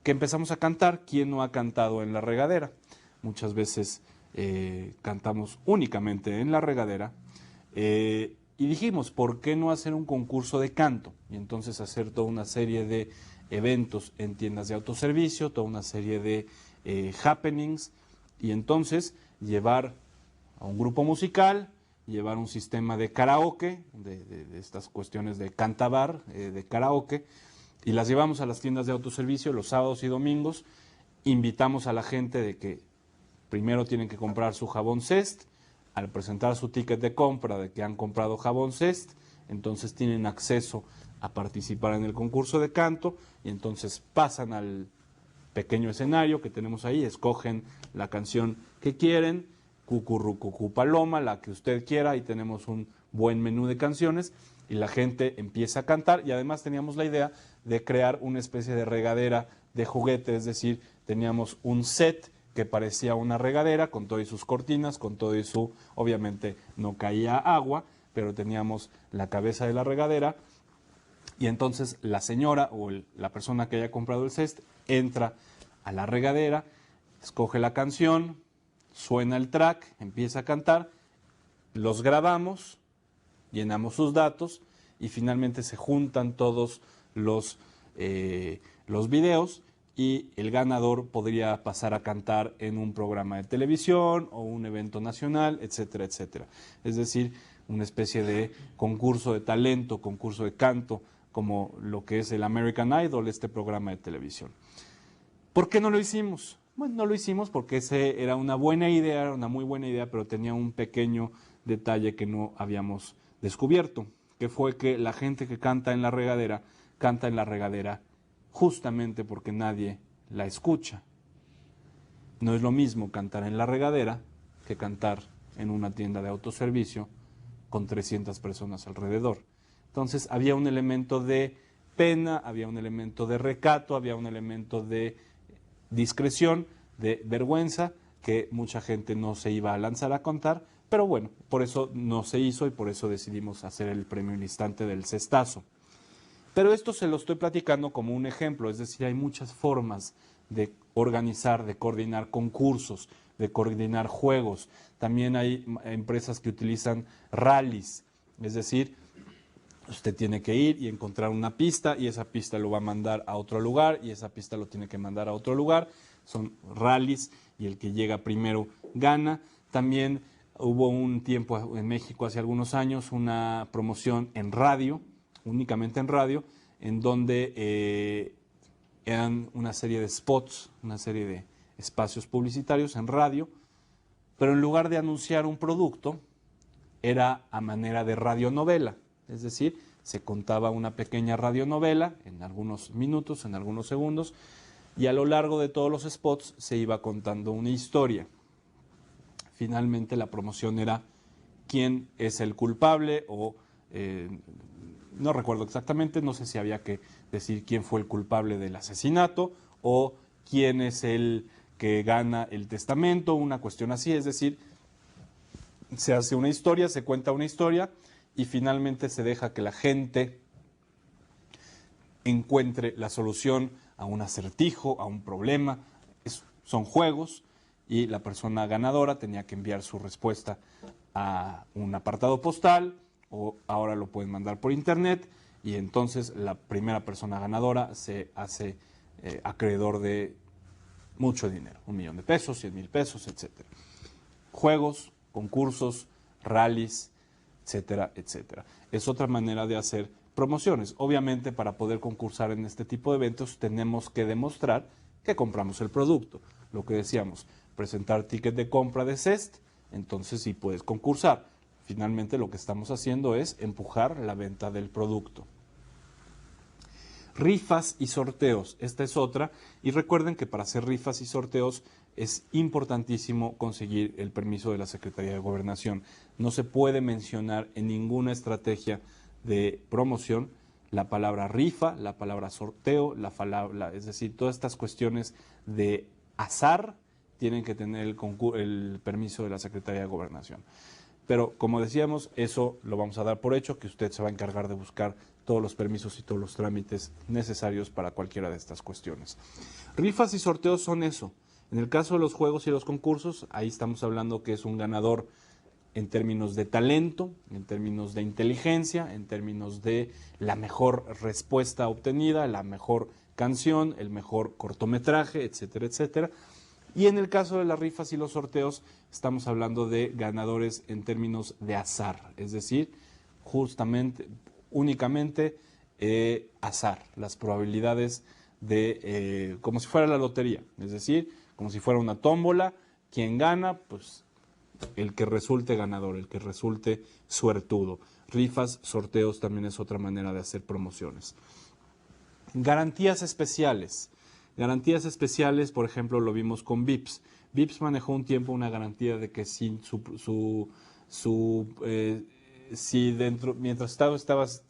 que empezamos a cantar. ¿Quién no ha cantado en la regadera? Muchas veces cantamos únicamente en la regadera, Y dijimos, ¿por qué no hacer un concurso de canto? Y entonces hacer toda una serie de eventos en tiendas de autoservicio, toda una serie de happenings, y entonces llevar a un grupo musical, llevar un sistema de karaoke, de estas cuestiones de cantabar, de karaoke, y las llevamos a las tiendas de autoservicio los sábados y domingos. Invitamos a la gente de que primero tienen que comprar su jabón Zest. Al presentar su ticket de compra de que han comprado jabón Zest, entonces tienen acceso a participar en el concurso de canto, y entonces pasan al pequeño escenario que tenemos ahí, escogen la canción que quieren, Cucurrucucú Paloma, la que usted quiera, y tenemos un buen menú de canciones, y la gente empieza a cantar. Y además teníamos la idea de crear una especie de regadera de juguete, es decir, teníamos un set que parecía una regadera con todas sus cortinas, con todo y su, obviamente no caía agua, pero teníamos la cabeza de la regadera, y entonces la señora o la persona que haya comprado el Zest entra a la regadera, escoge la canción, suena el track, empieza a cantar, los grabamos, llenamos sus datos y finalmente se juntan todos los videos, y el ganador podría pasar a cantar en un programa de televisión o un evento nacional, etcétera, etcétera. Es decir, una especie de concurso de talento, concurso de canto, como lo que es el American Idol, este programa de televisión. ¿Por qué no lo hicimos? Bueno, no lo hicimos porque ese era una buena idea, era una muy buena idea, pero tenía un pequeño detalle que no habíamos descubierto, que fue que la gente que canta en la regadera justamente porque nadie la escucha. No es lo mismo cantar en la regadera que cantar en una tienda de autoservicio con 300 personas alrededor. Entonces había un elemento de pena, había un elemento de recato, había un elemento de discreción, de vergüenza, que mucha gente no se iba a lanzar a contar, pero bueno, por eso no se hizo y por eso decidimos hacer el premio al instante del cestazo. Pero esto se lo estoy platicando como un ejemplo, es decir, hay muchas formas de organizar, de coordinar concursos, de coordinar juegos. También hay empresas que utilizan rallies, es decir, usted tiene que ir y encontrar una pista, y esa pista lo va a mandar a otro lugar, y esa pista lo tiene que mandar a otro lugar. Son rallies y el que llega primero gana. También hubo un tiempo en México, hace algunos años, una promoción en radio, únicamente en radio, en donde eran una serie de spots, una serie de espacios publicitarios en radio, pero en lugar de anunciar un producto, era a manera de radionovela. Es decir, se contaba una pequeña radionovela en algunos minutos, en algunos segundos, y a lo largo de todos los spots se iba contando una historia. Finalmente la promoción era quién es el culpable, o no recuerdo exactamente, no sé si había que decir quién fue el culpable del asesinato o quién es el que gana el testamento, una cuestión así. Es decir, se hace una historia, se cuenta una historia, y finalmente se deja que la gente encuentre la solución a un acertijo, a un problema. Son juegos, y la persona ganadora tenía que enviar su respuesta a un apartado postal, o ahora lo pueden mandar por internet, y entonces la primera persona ganadora se hace acreedor de mucho dinero, 1.000.000 de pesos, 100,000 pesos, etcétera. Juegos, concursos, rallies, etcétera, etcétera. Es otra manera de hacer promociones. Obviamente, para poder concursar en este tipo de eventos tenemos que demostrar que compramos el producto. Lo que decíamos, presentar ticket de compra de Zest, entonces sí puedes concursar. Finalmente lo que estamos haciendo es empujar la venta del producto. Rifas y sorteos, esta es otra, y recuerden que para hacer rifas y sorteos es importantísimo conseguir el permiso de la Secretaría de Gobernación. No se puede mencionar en ninguna estrategia de promoción la palabra rifa, la palabra sorteo, es decir, todas estas cuestiones de azar tienen que tener el permiso de la Secretaría de Gobernación. Pero como decíamos, eso lo vamos a dar por hecho, que usted se va a encargar de buscar todos los permisos y todos los trámites necesarios para cualquiera de estas cuestiones. Rifas y sorteos son eso. En el caso de los juegos y los concursos, ahí estamos hablando que es un ganador en términos de talento, en términos de inteligencia, en términos de la mejor respuesta obtenida, la mejor canción, el mejor cortometraje, etcétera, etcétera. Y en el caso de las rifas y los sorteos, estamos hablando de ganadores en términos de azar, es decir, justamente, únicamente azar, las probabilidades de, como si fuera la lotería, es decir, como si fuera una tómbola, quien gana, pues el que resulte ganador, el que resulte suertudo. Rifas, sorteos también es otra manera de hacer promociones. Garantías especiales. Garantías especiales, por ejemplo, lo vimos con Vips. Vips manejó un tiempo una garantía de que si si dentro, mientras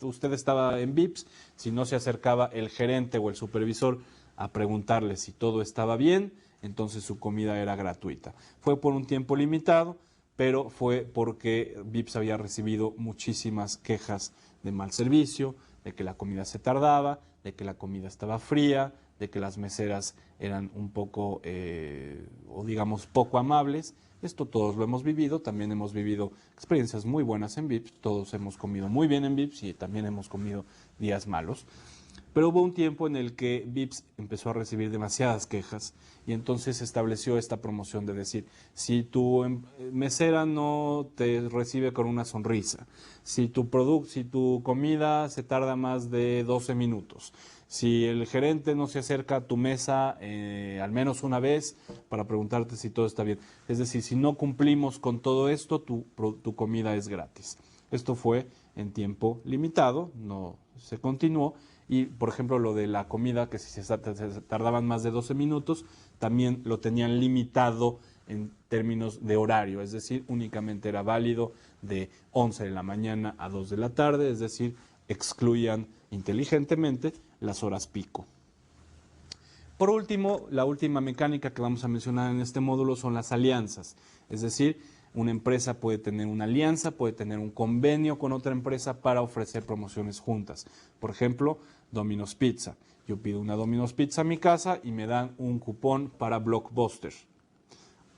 usted estaba en Vips, si no se acercaba el gerente o el supervisor a preguntarle si todo estaba bien, entonces su comida era gratuita. Fue por un tiempo limitado, pero fue porque Vips había recibido muchísimas quejas de mal servicio, de que la comida se tardaba, de que la comida estaba fría, de que las meseras eran un poco, o digamos, poco amables. Esto todos lo hemos vivido, también hemos vivido experiencias muy buenas en Vips, todos hemos comido muy bien en Vips y también hemos comido días malos. Pero hubo un tiempo en el que Vips empezó a recibir demasiadas quejas y entonces se estableció esta promoción de decir, si tu mesera no te recibe con una sonrisa, si tu comida se tarda más de 12 minutos, si el gerente no se acerca a tu mesa al menos una vez para preguntarte si todo está bien, es decir, si no cumplimos con todo esto, tu comida es gratis. Esto fue en tiempo limitado, no se continuó. Y, por ejemplo, lo de la comida, que si se tardaban más de 12 minutos, también lo tenían limitado en términos de horario, es decir, únicamente era válido de 11 de la mañana a 2 de la tarde, es decir, excluían inteligentemente las horas pico. Por último, la última mecánica que vamos a mencionar en este módulo son las alianzas, es decir, una empresa puede tener una alianza, puede tener un convenio con otra empresa para ofrecer promociones juntas. Por ejemplo, Domino's Pizza. Yo pido una Domino's Pizza a mi casa y me dan un cupón para Blockbuster.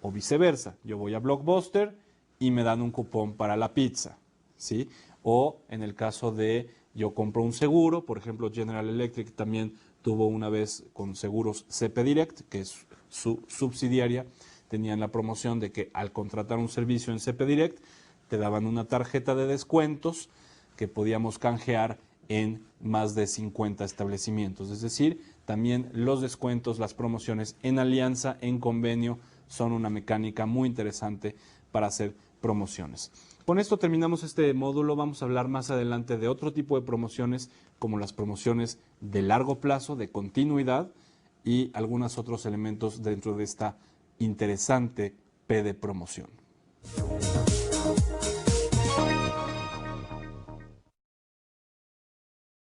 O viceversa, yo voy a Blockbuster y me dan un cupón para la pizza, ¿sí? O en el caso de yo compro un seguro, por ejemplo, General Electric también tuvo una vez con seguros CP Direct, que es su subsidiaria, tenían la promoción de que al contratar un servicio en CP Direct te daban una tarjeta de descuentos que podíamos canjear en más de 50 establecimientos. Es decir, también los descuentos, las promociones en alianza, en convenio, son una mecánica muy interesante para hacer promociones. Con esto terminamos este módulo. Vamos a hablar más adelante de otro tipo de promociones, como las promociones de largo plazo, de continuidad, y algunos otros elementos dentro de esta interesante P de promoción.